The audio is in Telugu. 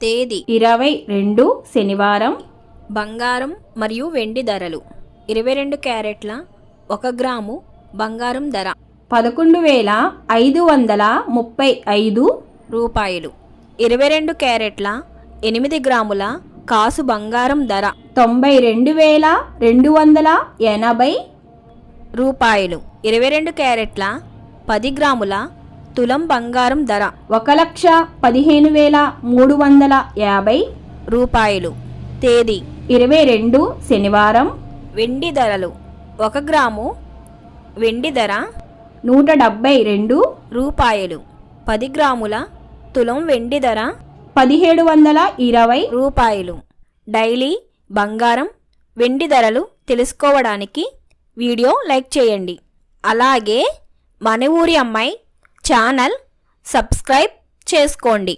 తేదీ 22 శనివారం. బంగారం మరియు వెండి ధరలు 22 క్యారెట్ల 1 గ్రాము బంగారం ధర 11,535 రూపాయలు. 22 క్యారెట్ల 8 గ్రాముల కాసు బంగారం ధర 92,280 రూపాయలు. 22 క్యారెట్ల 10 గ్రాముల తులం బంగారం ధర 1,15,350 రూపాయలు. తేదీ 22 శనివారం. వెండి ధరలు 1 గ్రాము వెండి ధర 172 రూపాయలు. 10 గ్రాముల తులం వెండి ధర 1,720 రూపాయలు. డైలీ బంగారం వెండి ధరలు తెలుసుకోవడానికి వీడియో లైక్ చేయండి. అలాగే మన ఊరి అమ్మాయి ఛానల్ సబ్స్క్రైబ్ చేసుకోండి.